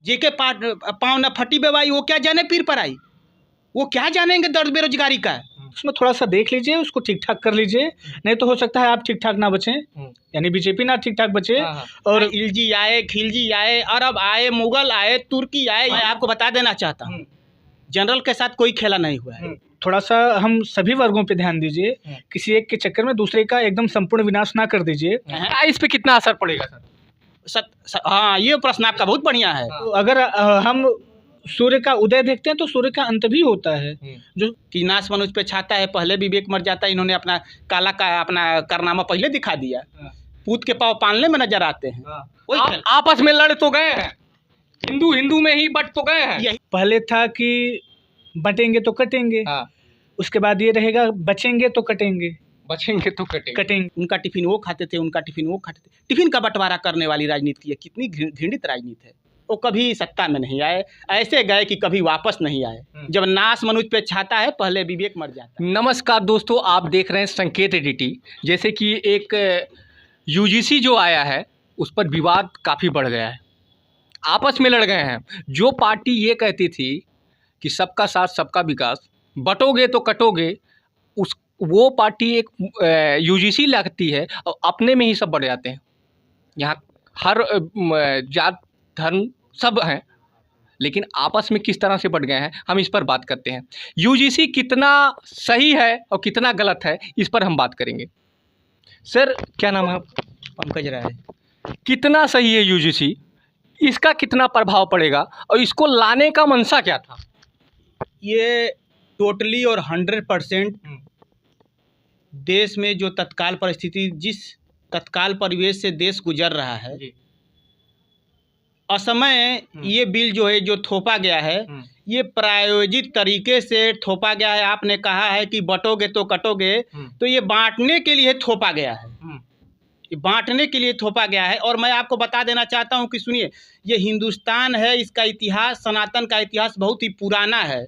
जेके पाँव न फटी बेवाई, वो क्या जाने पीर पर आई, वो क्या जानेंगे दर्द बेरोजगारी का। उसमें थोड़ा सा देख लीजिए, उसको ठीक ठाक कर लीजिए, नहीं तो हो सकता है आप ठीक ठाक ना बचें, यानी बीजेपी ना ठीक ठाक बचे। और इलजी आए, खिलजी आए, अरब आए, मुगल आए, तुर्की आए, मैं आपको बता देना चाहता हूँ जनरल के साथ कोई खेला नहीं हुआ है। थोड़ा सा हम सभी वर्गों पे ध्यान दीजिए, किसी एक के चक्कर में दूसरे का एकदम संपूर्ण विनाश ना कर दीजिए। इस पे कितना असर पड़ेगा सर? हाँ, ये प्रश्न आपका बहुत बढ़िया है। तो अगर हम सूर्य का उदय देखते हैं तो सूर्य का अंत भी होता है। जो कि नाश मनुष्य पे छाता है, पहले विवेक मर जाता है। इन्होंने अपना काला का अपना कारनामा पहले दिखा दिया। पूत के पाँव पालने में नजर आते हैं। आपस में लड़ तो गए हैं, हिंदू हिंदू में ही बट तो गए हैं। पहले था कि बटेंगे तो कटेंगे, उसके बाद ये रहेगा बचेंगे तो कटेंगे, बचेंगे तो कटेंगे। उनका टिफिन वो खाते थे, उनका टिफिन वो खाते थे। टिफिन का बंटवारा करने वाली राजनीति है, कितनी घृणित राजनीति है। वो कभी सत्ता में नहीं आए, ऐसे गए कि कभी वापस नहीं आए। जब नाश मनुष्य पे छाता है, पहले विवेक मर जाता है। नमस्कार दोस्तों, आप देख रहे हैं संकेत एडिटी। जैसे कि एक यूजीसी जो आया है उस पर विवाद काफ़ी बढ़ गया है, आपस में लड़ गए हैं। जो पार्टी ये कहती थी कि सबका साथ सबका विकास, बटोगे तो कटोगे, वो पार्टी एक यूजीसी लगती है और अपने में ही सब बढ़ जाते हैं। यहाँ हर जात धर्म सब हैं, लेकिन आपस में किस तरह से बढ़ गए हैं, हम इस पर बात करते हैं। यूजीसी कितना सही है और कितना गलत है, इस पर हम बात करेंगे। सर क्या नाम है? पंकज राय। कितना सही है यूजीसी, इसका कितना प्रभाव पड़ेगा और इसको लाने का मंशा क्या था? ये टोटली और 100% देश में जो तत्काल परिस्थिति, जिस तत्काल परिवेश से देश गुजर रहा है, असमय ये बिल जो है, जो थोपा गया है, ये प्रायोजित तरीके से थोपा गया है। आपने कहा है कि बटोगे तो कटोगे, तो ये बांटने के लिए थोपा गया है, ये बांटने के लिए थोपा गया है। और मैं आपको बता देना चाहता हूं कि सुनिए, ये हिंदुस्तान है, इसका इतिहास, सनातन का इतिहास बहुत ही पुराना है।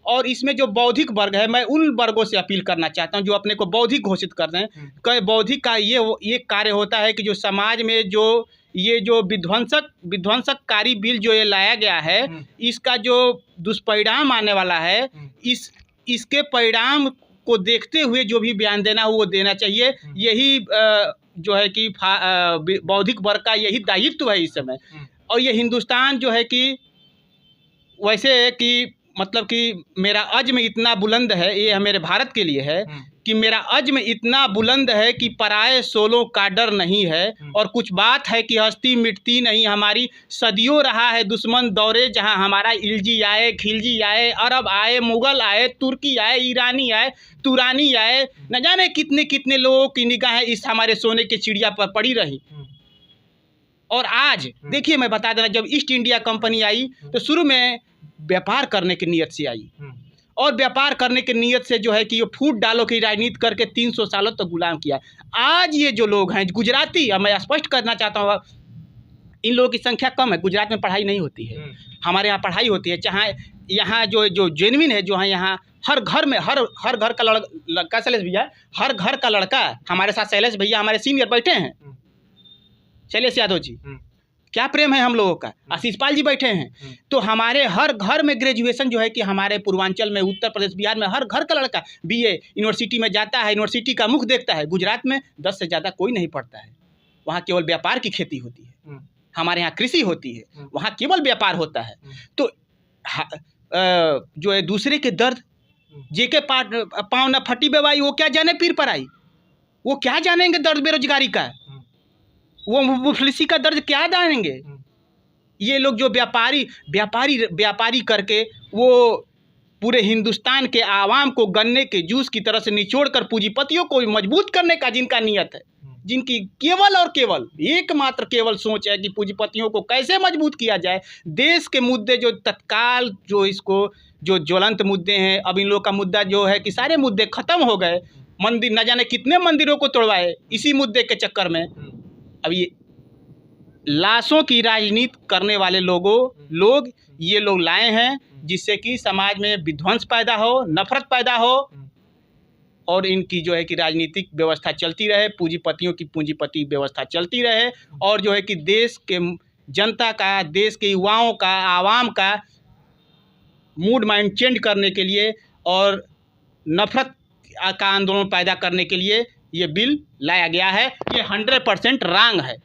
और इसमें जो बौद्धिक वर्ग है, मैं उन वर्गों से अपील करना चाहता हूं जो अपने को बौद्धिक घोषित कर रहे हैं कि बौद्धिक का ये कार्य होता है कि जो समाज में जो विध्वंसककारी बिल जो ये लाया गया है, इसका जो दुष्परिणाम आने वाला है, इसके परिणाम को देखते हुए जो भी बयान देना हो वो देना चाहिए। यही जो है कि बौद्धिक वर्ग का यही दायित्व है इस समय। और ये हिंदुस्तान जो है कि वैसे कि मतलब कि मेरा अज़्म इतना बुलंद है, ये मेरे भारत के लिए है कि मेरा अज़्म इतना बुलंद है कि पराए सोलों का डर नहीं है। और कुछ बात है कि हस्ती मिटती नहीं हमारी, सदियों रहा है दुश्मन दौरे जहां हमारा। इलजी आए, खिलजी आए, अरब आए, मुगल आए, तुर्की आए, ईरानी आए, तुरानी आए, न जाने कितने कितने लोगों की निगाहें इस हमारे सोने के चिड़िया पर पड़ी रही। और आज देखिए, मैं बता देना, जब ईस्ट इंडिया कंपनी आई तो शुरू में व्यापार करने की नीयत से आई, और व्यापार करने की नीयत से जो है कि ये फूट डालो की राजनीति करके 300 सालों तक गुलाम किया। आज ये जो लोग हैं गुजराती, और मैं स्पष्ट करना चाहता हूँ, इन लोगों की संख्या कम है। गुजरात में पढ़ाई नहीं होती है, हमारे यहाँ पढ़ाई होती है। चाहे यहाँ जो जेन्युइन है, जो है यहाँ हर घर में हर घर का लड़का, शैलेश भैया, हर घर का लड़का हमारे साथ, शैलेश भैया हमारे सीनियर बैठे हैं, शैलेश यादव जी, क्या प्रेम है हम लोगों का। आशीष पाल जी बैठे हैं। तो हमारे हर घर में ग्रेजुएशन जो है कि हमारे पूर्वांचल में, उत्तर प्रदेश, बिहार में हर घर का लड़का बीए यूनिवर्सिटी में जाता है, यूनिवर्सिटी का मुख देखता है। गुजरात में 10 से ज़्यादा कोई नहीं पढ़ता है, वहाँ केवल व्यापार की खेती होती है। हमारे यहाँ कृषि होती है, वहाँ केवल व्यापार होता है। तो जो है दूसरे के दर्द, जेके पाँव न फटी बेवाई, वो क्या जाने पीर पर आई, वो क्या जानेंगे दर्द बेरोजगारी का, वो मुफलिसी का दर्द क्या जानेंगे। ये लोग जो व्यापारी करके वो पूरे हिंदुस्तान के आवाम को गन्ने के जूस की तरह से निचोड़कर पूंजीपतियों को मजबूत करने का जिनका नियत है, जिनकी केवल और केवल एकमात्र केवल सोच है कि पूंजीपतियों को कैसे मजबूत किया जाए। देश के मुद्दे जो तत्काल जो ज्वलंत मुद्दे हैं, अब इन लोग का मुद्दा जो है कि सारे मुद्दे खत्म हो गए। मंदिर, न जाने कितने मंदिरों को तोड़वाए इसी मुद्दे के चक्कर में। अब ये लाशों की राजनीति करने वाले लोग ये लोग लाए हैं, जिससे कि समाज में विध्वंस पैदा हो, नफरत पैदा हो, और इनकी जो है कि राजनीतिक व्यवस्था चलती रहे, पूंजीपतियों की पूंजीपति व्यवस्था चलती रहे, और जो है कि देश के जनता का, देश के युवाओं का, आवाम का मूड माइंड चेंज करने के लिए और नफरत का आंदोलन पैदा करने के लिए ये बिल लाया गया है। ये 100% रॉन्ग है।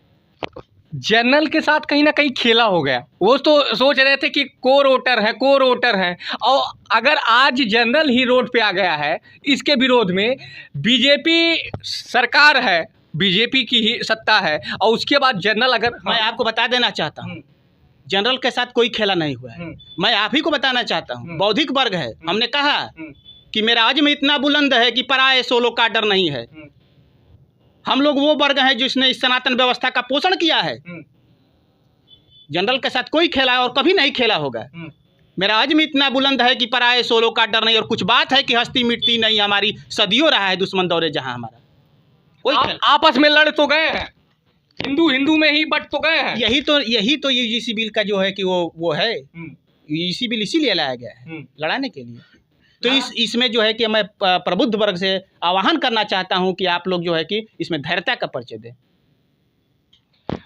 जनरल के साथ कहीं ना कहीं खेला हो गया। वो तो सोच रहे थे कि कोर वोटर है और अगर आज जनरल ही रोड पे आ गया है, इसके विरोध में बीजेपी सरकार है, बीजेपी की ही सत्ता है और उसके बाद जनरल अगर मैं आपको बता देना चाहता हूँ, जनरल के साथ कोई खेला नहीं हुआ है। मैं आप ही को बताना चाहता हूँ, बौद्धिक वर्ग है। हमने कहा कि मेरा आज़म इतना बुलंद है कि पराये सोलो का डर नहीं है। हम लोग वो वर्ग हैं जिसने इस सनातन व्यवस्था का पोषण किया है। जनरल के साथ कोई खेला है और कभी नहीं खेला होगा। मेरा आज़म इतना बुलंद है कि पराये सोलो का डर नहीं, और कुछ बात है कि हस्ती मिटती नहीं हमारी, सदियों रहा है दुश्मन दौरे जहां हमारा। कोई आपस में लड़ तो गए हैं, हिंदू में ही बट तो गए हैं। यही तो यूजीसी बिल का जो है कि वो है। यूजीसी बिल इसीलिए लाया गया है, लड़ाने के लिए। तो इसमें जो है कि मैं प्रबुद्ध वर्ग से आह्वान करना चाहता हूं कि आप लोग जो है कि इसमें धैर्यता का परिचय दें।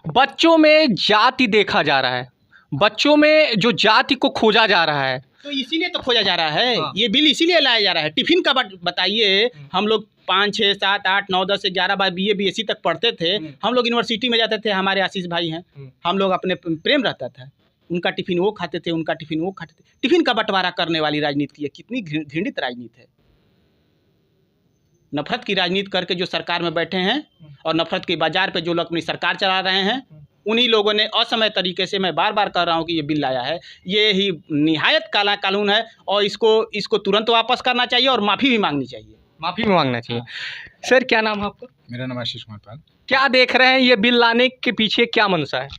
बच्चों में जाति देखा जा रहा है, बच्चों में जो जाति को खोजा जा रहा है, तो इसीलिए तो खोजा जा रहा है। ये बिल इसीलिए लाया जा रहा है। टिफिन का बताइए, हम लोग 5, 6, 7, 8, 9, 10, 11 बार BA BSc तक पढ़ते थे। हम लोग यूनिवर्सिटी में जाते थे, हमारे आशीष भाई हैं, हम लोग अपने प्रेम रहता था, उनका टिफिन वो खाते थे, उनका टिफिन वो खाते थे। टिफिन का बंटवारा करने वाली राजनीति की है, कितनी घृणित राजनीति है। नफरत की राजनीति करके जो सरकार में बैठे हैं और नफरत के बाजार पे जो लोग अपनी सरकार चला रहे हैं, उन्हीं लोगों ने असमय तरीके से, मैं बार बार कह रहा हूँ कि ये बिल लाया है। ये ही निहायत काला कानून है और इसको तुरंत वापस करना चाहिए और माफ़ी भी मांगनी चाहिए। माफ़ी भी मांगना चाहिए। सर, क्या नाम है आपका? मेरा नाम आशीष कुमार पाल। क्या देख रहे हैं, ये बिल लाने के पीछे क्या मंशा है?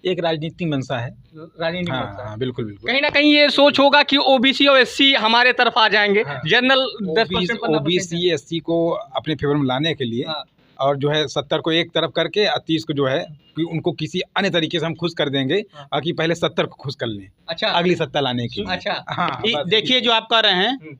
एक राजनीतिक मंशा है। राजनीतिक मंशा है। हाँ, बिल्कुल बिल्कुल। कहीं ना कहीं ये सोच होगा कि OBC और SC हमारे तरफ आ जाएंगे। जनरल 10% OBC SC को अपने फेवर में लाने के लिए और जो है 70 को एक तरफ करके 30 को जो है कि उनको किसी अन्य तरीके से हम खुश कर देंगे, ताकि पहले 70 को खुश कर लें। अच्छा, अगली सत्ता लाने की। अच्छा, हाँ, देखिए जो आप कह रहे हैं,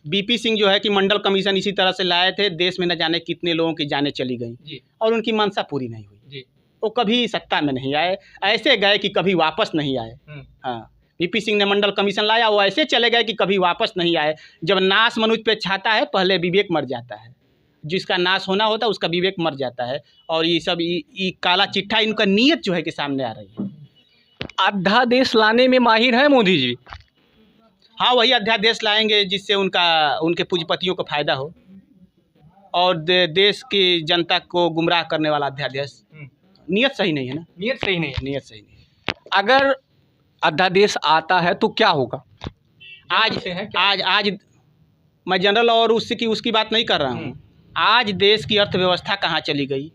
BP सिंह जो है कि मंडल कमीशन इसी तरह से लाए थे, देश में न जाने कितने लोगों की जानें चली गई और उनकी मंशा पूरी नहीं हुई। वो कभी सत्ता में नहीं आए, ऐसे गए कि कभी वापस नहीं आए। हाँ, BP सिंह ने मंडल कमीशन लाया, वो ऐसे चले गए कि कभी वापस नहीं आए। जब नाश मनुष्य पे छाता है, पहले विवेक मर जाता है। जिसका नाश होना होता है उसका विवेक मर जाता है। और ये सब ये काला चिट्ठा, इनका नीयत जो है कि सामने आ रही है। अध्यादेश लाने में माहिर है मोदी जी। हाँ, वही अध्यादेश लाएंगे जिससे उनके पूंजीपतियों को फायदा हो और देश की जनता को गुमराह करने वाला अध्यादेश। नीयत सही नहीं है ना, नीयत सही नहीं है। नीयत सही नहीं है। अगर अध्यादेश आता है तो क्या होगा? आज मैं जनरल और उसकी बात नहीं कर रहा हूँ। आज देश की अर्थव्यवस्था कहाँ चली गई,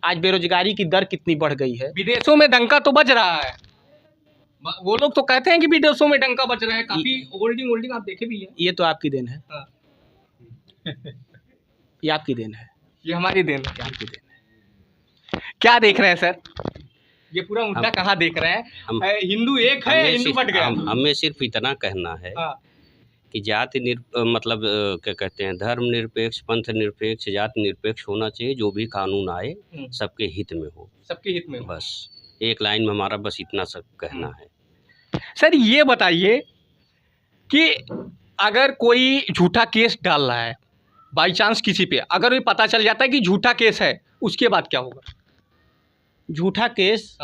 आज बेरोजगारी की दर कितनी बढ़ गई है। विदेशों में डंका तो बज रहा है, वो लोग तो कहते हैं कि विदेशों में डंका बज रहा है। काफी होल्डिंग आप देखे भी है। ये तो आपकी देन है। ये आपकी देन है, ये हमारी देन है। आपकी देन है। क्या देख रहे हैं सर, ये पूरा मुद्दा कहाँ देख रहे हैं? हिंदू एक है, हिंदू बट गया। हमें सिर्फ इतना कहना है कि जाति मतलब क्या कहते हैं, धर्म निरपेक्ष, पंथ निरपेक्ष, जाति निरपेक्ष होना चाहिए। जो भी कानून आए सबके हित में हो, सबके हित में हो। बस एक लाइन में हमारा बस इतना सब कहना है। सर, ये बताइए कि अगर कोई झूठा केस डाल रहा है बाई चांस किसी पे, अगर ये पता चल जाता है कि झूठा केस है, उसके बाद क्या होगा? झूठा केस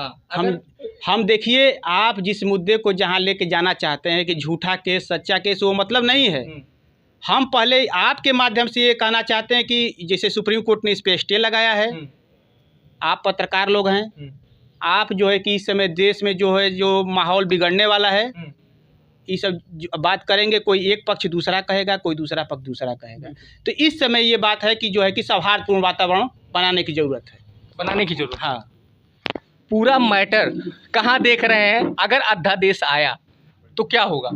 हम देखिए, आप जिस मुद्दे को जहां लेके जाना चाहते हैं कि झूठा केस सच्चा केस, वो मतलब नहीं है। हम पहले आपके माध्यम से ये कहना चाहते हैं कि जैसे सुप्रीम कोर्ट ने इस पे स्टे लगाया है, आप पत्रकार लोग हैं, आप जो है कि इस समय देश में जो माहौल बिगड़ने वाला है, ये सब बात करेंगे। कोई एक पक्ष दूसरा कहेगा, कोई दूसरा पक्ष दूसरा कहेगा। तो इस समय ये बात है कि जो है कि सौहार्दपूर्ण वातावरण बनाने की ज़रूरत है। हाँ, पूरा मैटर कहाँ देख रहे हैं? अगर अध्यादेश आया तो क्या होगा?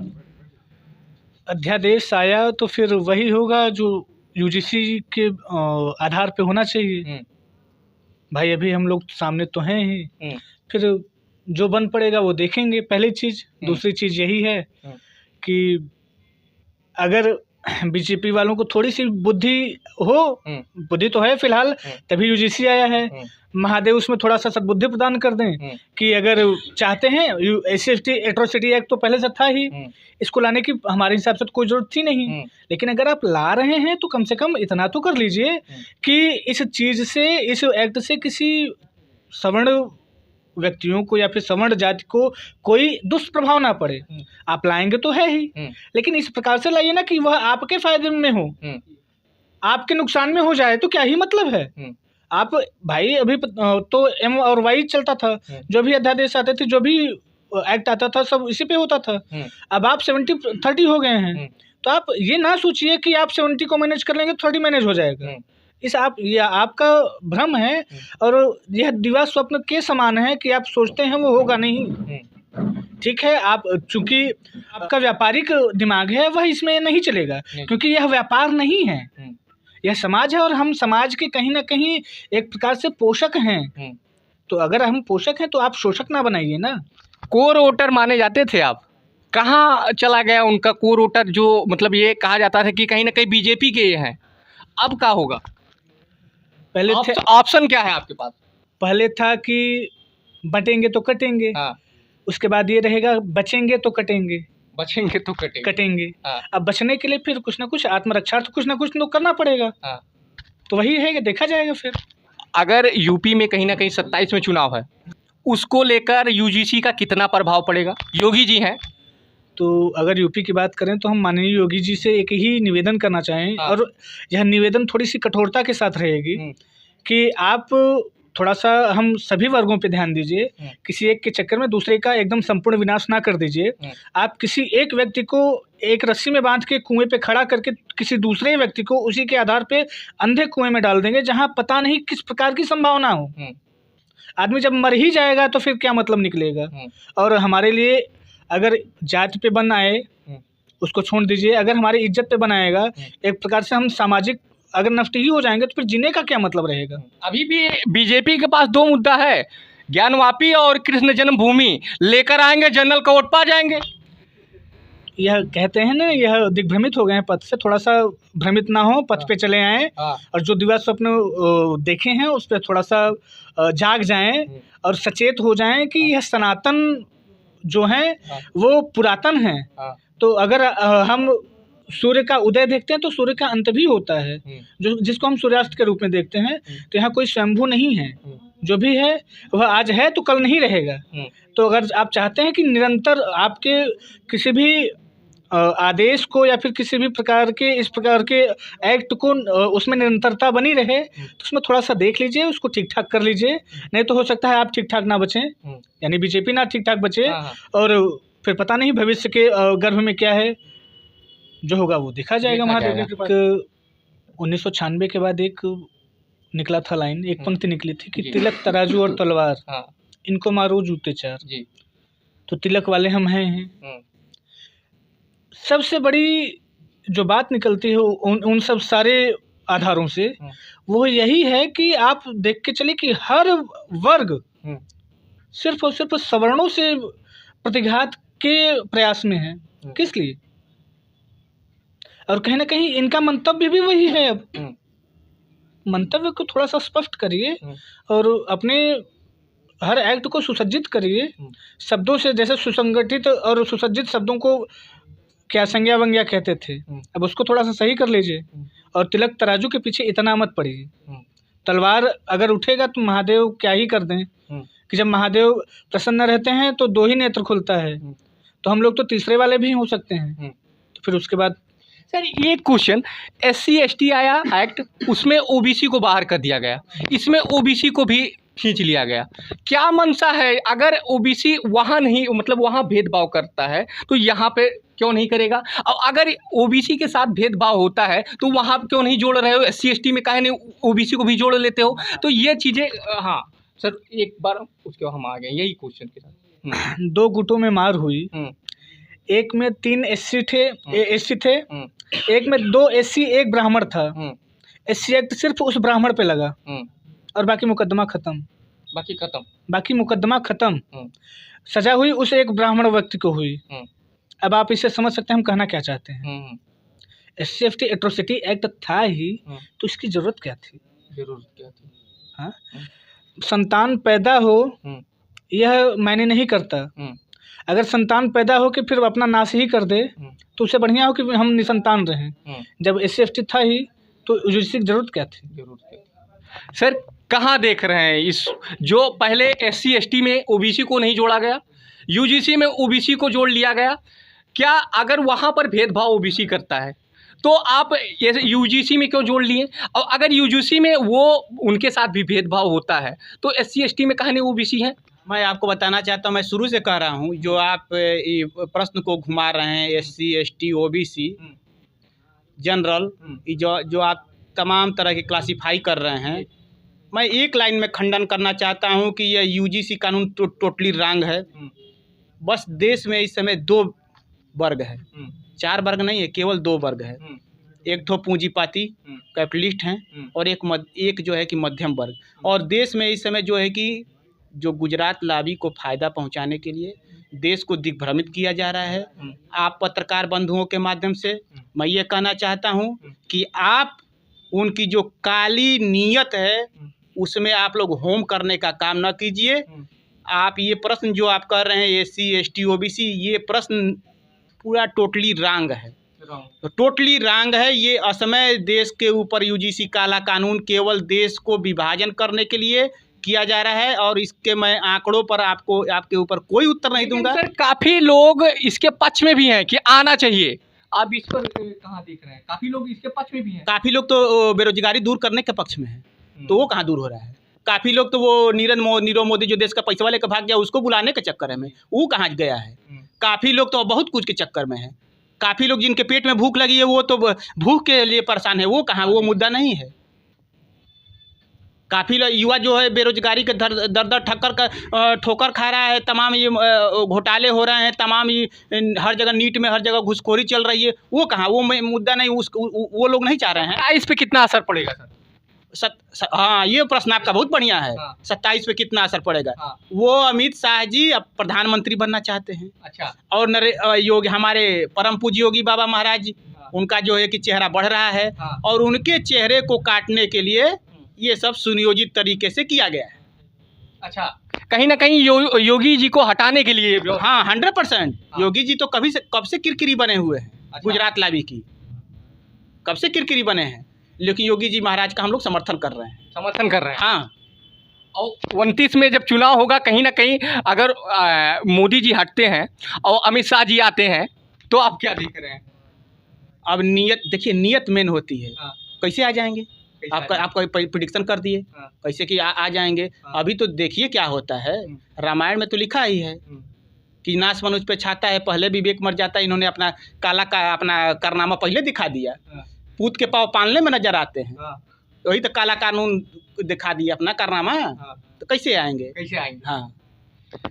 अध्यादेश आया तो फिर वही होगा जो UGC के आधार पे होना चाहिए। भाई अभी हम लोग सामने तो हैं ही, फिर जो बन पड़ेगा वो देखेंगे, पहली चीज़। दूसरी चीज़ यही है कि अगर बीजेपी वालों को थोड़ी सी बुद्धि हो, बुद्धि तो है फिलहाल, तभी यूजीसी आया है। महादेव उसमें थोड़ा सा सद्बुद्धि प्रदान कर दें कि अगर चाहते हैं, SC/ST एट्रोसिटी एक्ट तो पहले से था ही, इसको लाने की हमारे हिसाब से तो कोई ज़रूरत थी नहीं, लेकिन अगर आप ला रहे हैं तो कम से कम इतना तो कर लीजिए कि इस चीज़ से, इस एक्ट से किसी सवर्ण व्यक्तियों को या फिर सवर्ण जाति को कोई दुष्प्रभाव ना पड़े। आप लाएंगे तो है ही, लेकिन इस प्रकार से लाइए ना कि वह आपके फायदे में हो, आपके नुकसान में हो जाए तो क्या ही मतलब है। आप भाई अभी तो M और Y चलता था, जो भी अध्यादेश आते थे, जो भी एक्ट आता था, सब इसी पे होता था। अब आप 70-30 हो गए हैं, तो आप ये ना सोचिए कि आप 70 को मैनेज कर लेंगे, 30 मैनेज हो जाएगा। यह आपका भ्रम है और यह दिवा स्वप्न के समान है कि आप सोचते हैं वो होगा नहीं। ठीक है, आप चूंकि आपका व्यापारिक दिमाग है, वह इसमें नहीं चलेगा, क्योंकि यह व्यापार नहीं है, यह समाज है और हम समाज के कहीं ना कहीं एक प्रकार से पोषक हैं। तो अगर हम पोषक हैं तो आप शोषक ना बनाइए ना। कोर वोटर माने जाते थे आप, कहाँ चला गया उनका कोर वोटर? जो मतलब ये कहा जाता था कि कहीं ना कहीं बीजेपी के ये हैं, अब क्या होगा? पहले ऑप्शन क्या है आपके पास? पहले था कि बटेंगे तो कटेंगे, उसके बाद ये रहेगा बचेंगे तो कटेंगे, बचेंगे तो कटेंगे। अब बचने के लिए फिर कुछ ना कुछ आत्मरक्षार्थ कुछ ना कुछ तो करना पड़ेगा। तो वही है कि देखा जाएगा। फिर अगर यूपी में कहीं ना कहीं 27 में चुनाव है, उसको लेकर यूजीसी का कितना प्रभाव पड़ेगा? योगी जी हैं, तो अगर यूपी की बात करें तो हम माननीय योगी जी से एक ही निवेदन करना चाहें, और यह निवेदन थोड़ी सी कठोरता के साथ रहेगी कि आप थोड़ा सा हम सभी वर्गों पे ध्यान दीजिए, किसी एक के चक्कर में दूसरे का एकदम संपूर्ण विनाश ना कर दीजिए। आप किसी एक व्यक्ति को एक रस्सी में बांध के कुएं पे खड़ा करके किसी दूसरे व्यक्ति को उसी के आधार पे अंधे कुएं में डाल देंगे, जहां पता नहीं किस प्रकार की संभावना हो। आदमी जब मर ही जाएगा तो फिर क्या मतलब निकलेगा। और हमारे लिए अगर जाति पे बन आए उसको छोड़ दीजिए, अगर हमारी इज्जत पे बनाएगा, एक प्रकार से हम सामाजिक अगर नष्ट ही हो जाएंगे तो फिर जीने का क्या मतलब रहेगा। अभी भी बीजेपी के पास 2 मुद्दा है, ज्ञानवापी और कृष्ण जन्मभूमि, लेकर आएंगे जनरल का वोट पा जाएंगे। यह कहते हैं ना, यह दिग्भ्रमित हो गए हैं पथ से, थोड़ा सा भ्रमित ना हो, पथ पे चले आएँ और जो दिवा स्वप्न देखे हैं उस पर थोड़ा सा जाग जाएं और सचेत हो जाएं कि यह सनातन जो है वो पुरातन है। तो अगर हम सूर्य का उदय देखते हैं तो सूर्य का अंत भी होता है, जो जिसको हम सूर्यास्त के रूप में देखते हैं। तो यहाँ कोई स्वयंभू नहीं है, जो भी है वह आज है तो कल नहीं रहेगा। तो अगर आप चाहते हैं कि निरंतर आपके किसी भी आदेश को या फिर किसी भी प्रकार के इस प्रकार के एक्ट को उसमें निरंतरता बनी रहे, तो उसमें थोड़ा सा देख लीजिए, उसको ठीक ठाक कर लीजिए। नहीं तो हो सकता है आप ठीक ठाक ना बचें, यानी बीजेपी ना ठीक ठाक बचे, और फिर पता नहीं भविष्य के गर्भ में क्या है, जो होगा वो देखा जाएगा। महादेव की कृपा। 1996 के बाद एक निकला था लाइन, एक पंक्ति निकली थी कि तिलक तराजू और तलवार, इनको मारो जूते चार। तो तिलक वाले हम हैं। सबसे बड़ी जो बात निकलती है उन सब सारे आधारों से, वो यही है कि आप देख के चले कि हर वर्ग सिर्फ और सिर्फ सवर्णों से प्रतिघात के प्रयास में है। किस लिए? और कहीं ना कहीं इनका मंतव्य भी वही है। अब मंतव्य को थोड़ा सा स्पष्ट करिए और अपने हर एक्ट को सुसज्जित करिए शब्दों से। जैसे सुसंगठित और सुसज्जित शब्दों को क्या संज्ञा वंज्ञा कहते थे, अब उसको थोड़ा सा सही कर लीजिए। और तिलक तराजू के पीछे इतना मत पड़िए। तलवार अगर उठेगा तो महादेव क्या ही कर दें कि जब महादेव प्रसन्न रहते हैं तो 2 ही नेत्र खुलता है, तो हम लोग तो तीसरे वाले भी हो सकते हैं। तो फिर उसके बाद सर ये क्वेश्चन, SC/ST आया एक्ट, उसमें OBC को बाहर कर दिया गया, इसमें OBC को भी खींच लिया गया। क्या मंशा है? अगर OBC वहाँ नहीं, मतलब वहाँ भेदभाव करता है तो यहाँ पे क्यों नहीं करेगा? और अगर OBC के साथ भेदभाव होता है तो वहाँ क्यों नहीं जोड़ रहे हो? SC/ST में काहे नहीं OBC को भी जोड़ लेते हो? तो ये चीज़ें, हाँ सर एक बार उसके हम आ गए यही क्वेश्चन के साथ। 2 गुटों में मार हुई, एक में 3 SC थे, एक में 2 SC 1 ब्राह्मण था। SC एक्ट सिर्फ उस ब्राह्मण पे लगा और बाकी मुकदमा खत्म। बाकी मुकदमा खत्म। सजा हुई उस एक ब्राह्मण व्यक्ति को हुई। अब आप इसे समझ सकते हैं हम कहना क्या चाहते हैं। SC/ST एट्रोसिटी एक्ट था ही, तो इसकी ज़रूरत क्या थी? जरूरत क्या थी? हाँ, संतान पैदा हो यह मायने नहीं करता। अगर संतान पैदा हो के फिर वो अपना नाश ही कर दे तो उससे बढ़िया हो कि हम निसंतान रहें। जब SC/ST था ही तो यूजीसी की ज़रूरत क्या थी? सर कहाँ देख रहे हैं इस, जो पहले SC/ST में OBC को नहीं जोड़ा गया, UGC में OBC को जोड़ लिया गया, क्या अगर वहाँ पर भेदभाव OBC करता है तो आप ये UGC में क्यों जोड़ लिए? और अगर UGC में वो उनके साथ भी भेदभाव होता है तो SC/ST में कहानी OBC है? मैं आपको बताना चाहता हूँ, मैं शुरू से कह रहा हूँ, जो आप ये प्रश्न को घुमा रहे हैं SC/ST OBC जनरल, जो आप तमाम तरह की क्लासीफाई कर रहे हैं, मैं एक लाइन में खंडन करना चाहता हूँ कि यह UGC कानून टोटली रॉन्ग है। बस देश में इस समय 2 वर्ग है, 4 वर्ग नहीं है, केवल 2 वर्ग है। एक तो पूंजीपाती कैपिटलिस्ट हैं और एक जो है कि मध्यम वर्ग। और देश में इस समय जो है कि जो गुजरात लॉबी को फ़ायदा पहुंचाने के लिए देश को दिग्भ्रमित किया जा रहा है। आप पत्रकार बंधुओं के माध्यम से मैं ये कहना चाहता हूं कि आप उनकी जो काली नीयत है उसमें आप लोग होम करने का काम न कीजिए। आप ये प्रश्न जो आप कर रहे हैं SC/ST OBC, ये प्रश्न पूरा टोटली रॉन्ग है, टोटली रॉन्ग है। ये असमय देश के ऊपर UGC काला कानून केवल देश को विभाजन करने के लिए किया जा रहा है और इसके मैं आंकड़ों पर आपके ऊपर कोई उत्तर नहीं दूंगा। सर काफ़ी लोग इसके पक्ष में भी हैं कि आना चाहिए, आप इस पर कहाँ देख रहे हैं? काफ़ी लोग इसके पक्ष में भी हैं। काफ़ी लोग तो बेरोजगारी दूर करने के पक्ष में है, तो वो कहाँ दूर हो रहा है? काफ़ी लोग तो वो नीरव मोदी जो देश का पैसा लेकर भाग गया उसको बुलाने के चक्कर में वो कहाँ गया है। काफ़ी लोग तो बहुत कुछ के चक्कर में है। काफ़ी लोग जिनके पेट में भूख लगी है वो तो भूख के लिए परेशान है, वो कहाँ, वो मुद्दा नहीं है। काफ़ी युवा जो है बेरोजगारी के दर ठोकर खा रहा है, तमाम ये घोटाले हो रहे हैं, तमाम ये हर जगह नीट में हर जगह घुसखोरी चल रही है, वो कहाँ, वो मुद्दा नहीं, वो लोग नहीं चाह रहे हैं। इस पे कितना असर पड़ेगा सर? हाँ, ये प्रश्न आपका बहुत बढ़िया है। 27 पे कितना असर पड़ेगा? वो अमित शाह जी अब प्रधानमंत्री बनना चाहते हैं। अच्छा। और योगी हमारे परम पूज्य योगी बाबा महाराज जी, उनका जो है कि चेहरा बढ़ रहा है और उनके चेहरे को काटने के लिए ये सब सुनियोजित तरीके से किया गया है। अच्छा, कहीं ना कहीं योगी जी को हटाने के लिए। हाँ, 100%। योगी जी तो कब से किरकिरी बने हुए हैं। अच्छा। गुजरात लॉबी की कब से किरकिरी बने हैं, लेकिन योगी जी महाराज का हम लोग समर्थन कर रहे हैं। हाँ, और 29 में जब चुनाव होगा, कहीं ना कहीं अगर मोदी जी हटते हैं और अमित शाह जी आते हैं तो आप क्या देख रहे हैं? अब नियत देखिए, नियत मेन होती है। कैसे आ जाएंगे? आपका प्रिडिक्शन कर दिए कैसे कि आ जाएंगे। अभी तो देखिए क्या होता है, रामायण में तो लिखा ही है कि नाश मनुष्य पे छाता है, पहले विवेक मर जाता है। इन्होंने अपना अपना कारनामा पहले दिखा दिया। पूत के पाँव पालने में नजर आते हैं, वही तो काला कानून दिखा दिया अपना कारनामा। तो कैसे आएंगे? हाँ,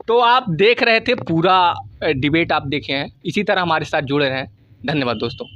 तो आप देख रहे थे, पूरा डिबेट आप देखे हैं। इसी तरह हमारे साथ जुड़े रहें। धन्यवाद दोस्तों।